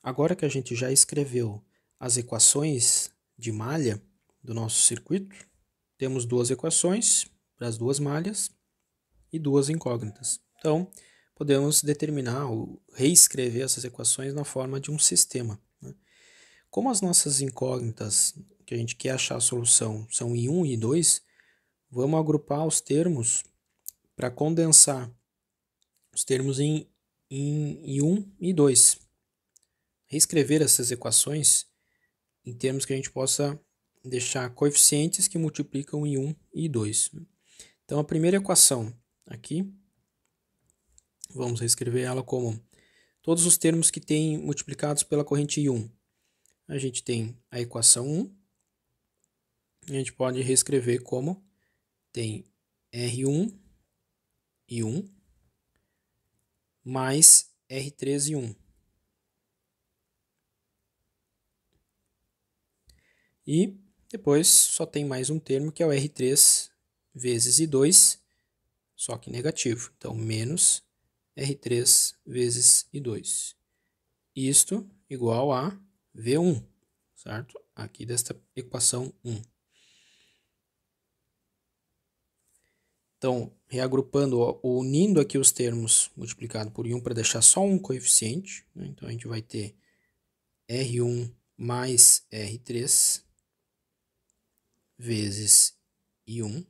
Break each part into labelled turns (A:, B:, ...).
A: Agora que a gente já escreveu as equações de malha do nosso circuito, temos duas equações para as duas malhas e duas incógnitas. Então, podemos determinar ou reescrever essas equações na forma de um sistema, né? Como as nossas incógnitas que a gente quer achar a solução são I1 e I2, vamos agrupar os termos para condensar os termos em I1 e I2. Reescrever essas equações em termos que a gente possa deixar coeficientes que multiplicam I1 e I2. Então, a primeira equação aqui, vamos reescrever ela como todos os termos que têm multiplicados pela corrente I1. A gente tem a equação 1, a gente pode reescrever como tem R1 I1 mais R3 I1. E depois só tem mais um termo que é o R3 vezes I2, só que negativo. Então, menos R3 vezes I2. Isto igual a V1, certo? Aqui desta equação 1. Então, reagrupando ou unindo aqui os termos multiplicado por I1 para deixar só um coeficiente, né? Então, a gente vai ter R1 mais R3 vezes I1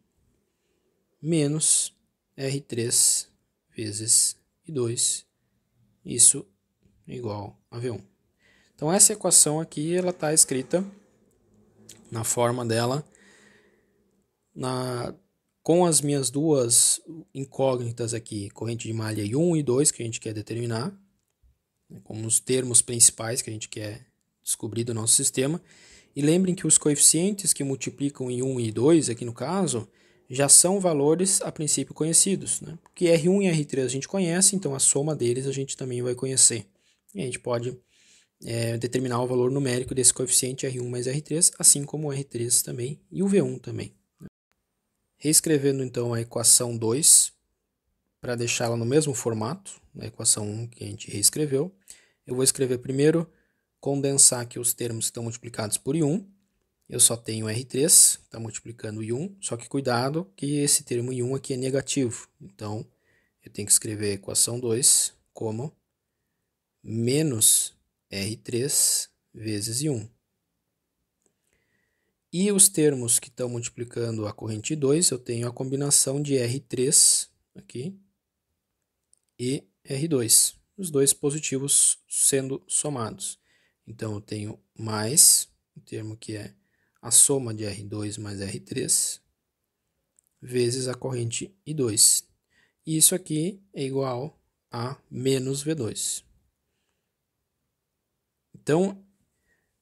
A: menos R3 vezes I2. Isso é igual a V1. Então, essa equação aqui ela está escrita na forma dela com as minhas duas incógnitas aqui, corrente de malha I1 e I2, que a gente quer determinar, como os termos principais que a gente quer descobrir do nosso sistema. E lembrem que os coeficientes que multiplicam I1 e I2, aqui no caso, já são valores a princípio conhecidos, né? Porque R1 e R3 a gente conhece, então a soma deles a gente também vai conhecer. E a gente pode determinar o valor numérico desse coeficiente R1 mais R3, assim como o R3 também e o V1 também. Reescrevendo então a equação 2, para deixá-la no mesmo formato, na equação 1 que a gente reescreveu, eu vou escrever primeiro, condensar aqui os termos que estão multiplicados por I1, eu só tenho R3, está multiplicando I1, só que cuidado que esse termo I1 aqui é negativo, então eu tenho que escrever a equação 2 como menos R3 vezes I1. E os termos que estão multiplicando a corrente 2, eu tenho a combinação de R3 aqui e R2, os dois positivos sendo somados. Então, eu tenho mais o termo que é a soma de R2 mais R3 vezes a corrente I2. E isso aqui é igual a menos V2. Então,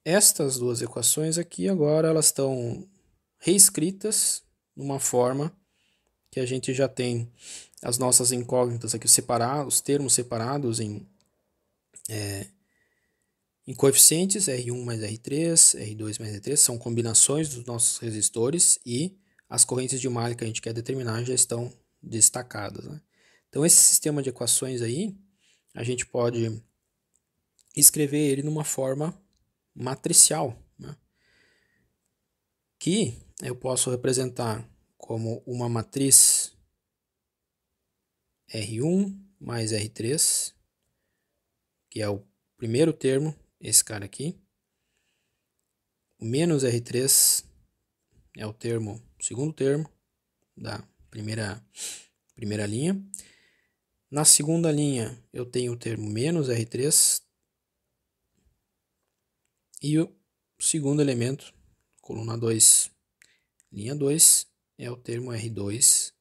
A: estas duas equações aqui agora elas estão reescritas numa forma que a gente já tem as nossas incógnitas aqui separados, os termos separados em coeficientes, R1 mais R3, R2 mais R3, são combinações dos nossos resistores e as correntes de malha que a gente quer determinar já estão destacadas, né? Então, esse sistema de equações aí, a gente pode escrever ele numa forma matricial, né? Que eu posso representar como uma matriz R1 mais R3, que é o primeiro termo, esse cara aqui. O menos R3 é o segundo termo da primeira linha. Na segunda linha eu tenho o termo menos R3 e o segundo elemento, coluna 2, linha 2, é o termo R2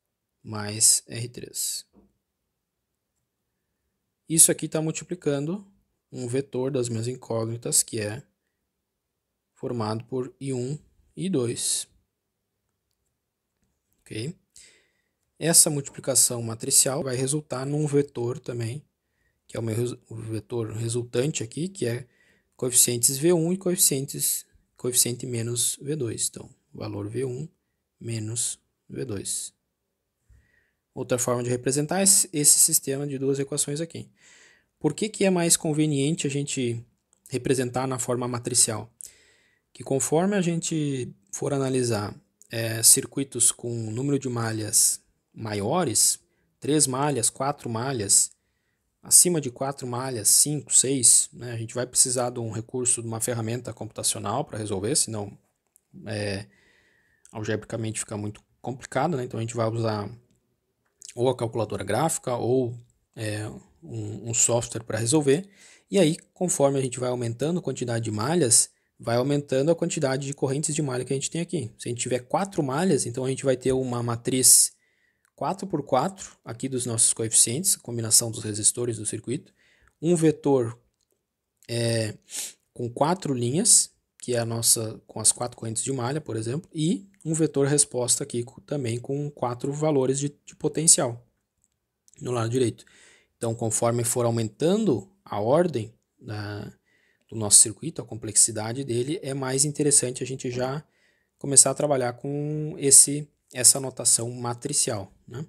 A: mais R3. Isso aqui está multiplicando um vetor das minhas incógnitas, que é formado por I1 e I2. Ok? Essa multiplicação matricial vai resultar num vetor também, que é o meu vetor resultante aqui, que é coeficientes V1 e coeficiente menos V2. Então, valor V1 menos V2. Outra forma de representar esse sistema de duas equações aqui. Por que é mais conveniente a gente representar na forma matricial. Que conforme a gente for analisar circuitos com número de malhas maiores, 3 malhas, 4 malhas, acima de 4 malhas, 5, 6, né, a gente vai precisar de um recurso, de uma ferramenta computacional para resolver, senão algebricamente fica muito complicado, né? Então a gente vai usar ou a calculadora gráfica ou um software para resolver. E aí, conforme a gente vai aumentando a quantidade de malhas, vai aumentando a quantidade de correntes de malha que a gente tem aqui. Se a gente tiver 4 malhas, então a gente vai ter uma matriz 4x4 aqui dos nossos coeficientes, combinação dos resistores do circuito, um vetor com 4 linhas, que é a nossa com as 4 correntes de malha, por exemplo, e um vetor resposta aqui também com 4 valores de potencial no lado direito. Então, conforme for aumentando a ordem do nosso circuito, a complexidade dele, é mais interessante a gente já começar a trabalhar com essa notação matricial, né?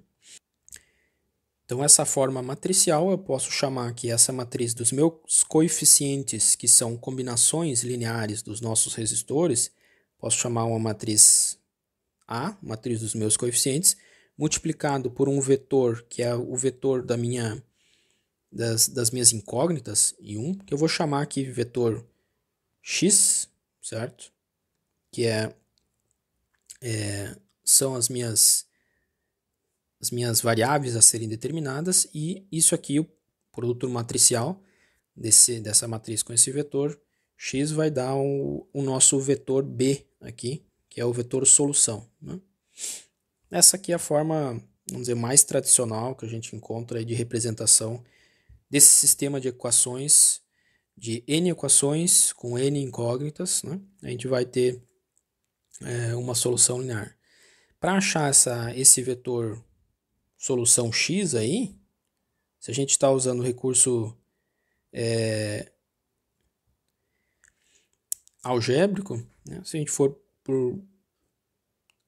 A: Então, essa forma matricial, eu posso chamar aqui essa matriz dos meus coeficientes, que são combinações lineares dos nossos resistores, posso chamar uma matriz A, matriz dos meus coeficientes, multiplicado por um vetor, que é o vetor das minhas incógnitas, I1, que eu vou chamar aqui vetor X, certo? Que são as minhas variáveis a serem determinadas, e isso aqui, o produto matricial dessa matriz com esse vetor X vai dar o nosso vetor B aqui, que é o vetor solução, né? Essa aqui é a forma, vamos dizer, mais tradicional que a gente encontra aí de representação desse sistema de equações, de N equações com N incógnitas, né? A gente vai ter uma solução linear. Para achar esse vetor solução X aí, se a gente está usando o recurso algébrico, né? Se a gente for por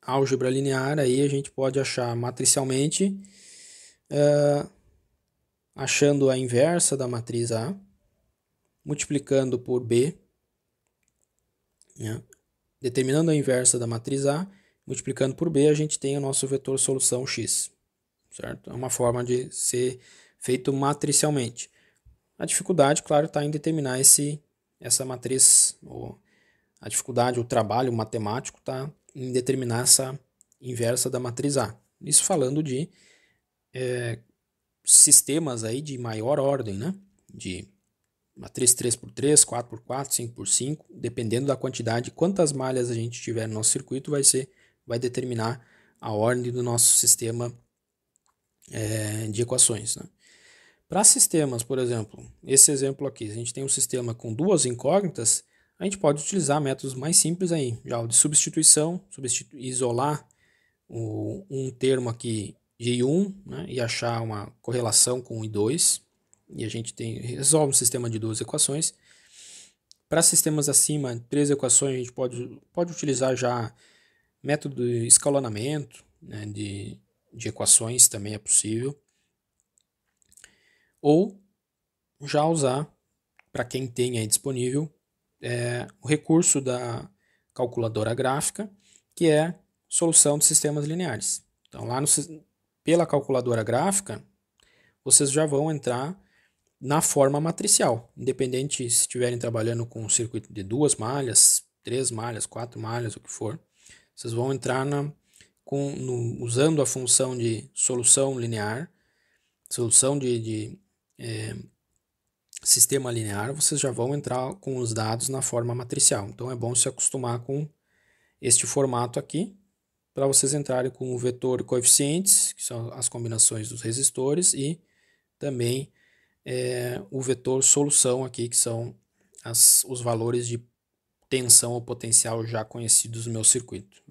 A: álgebra linear, aí a gente pode achar matricialmente, achando a inversa da matriz A, multiplicando por B, né? Determinando a inversa da matriz A, multiplicando por B, a gente tem o nosso vetor solução X, certo? É uma forma de ser feito matricialmente. A dificuldade, claro, está em determinar essa matriz, a dificuldade, o trabalho matemático está em determinar essa inversa da matriz A. Isso falando de sistemas aí de maior ordem, né? De matriz 3x3, 4x4, 5x5, dependendo da quantidade, quantas malhas a gente tiver no nosso circuito, vai determinar a ordem do nosso sistema de equações, né? Para sistemas, por exemplo, esse exemplo aqui, a gente tem um sistema com 2 incógnitas, a gente pode utilizar métodos mais simples aí, já o de substituição, isolar um termo aqui de I1, né, e achar uma correlação com I2, e a gente resolve um sistema de 2 equações. Para sistemas acima, 3 equações, a gente pode utilizar já método de escalonamento, né, de equações também é possível. Ou já usar, para quem tem aí disponível, o recurso da calculadora gráfica, que é solução de sistemas lineares. Então, pela calculadora gráfica, vocês já vão entrar na forma matricial, independente se estiverem trabalhando com um circuito de 2 malhas, 3 malhas, 4 malhas, o que for, vocês vão entrar usando a função de solução linear, solução de sistema linear, vocês já vão entrar com os dados na forma matricial. Então é bom se acostumar com este formato aqui, para vocês entrarem com o vetor coeficientes, que são as combinações dos resistores, e também o vetor solução aqui, que são os valores de tensão ou potencial já conhecidos no meu circuito.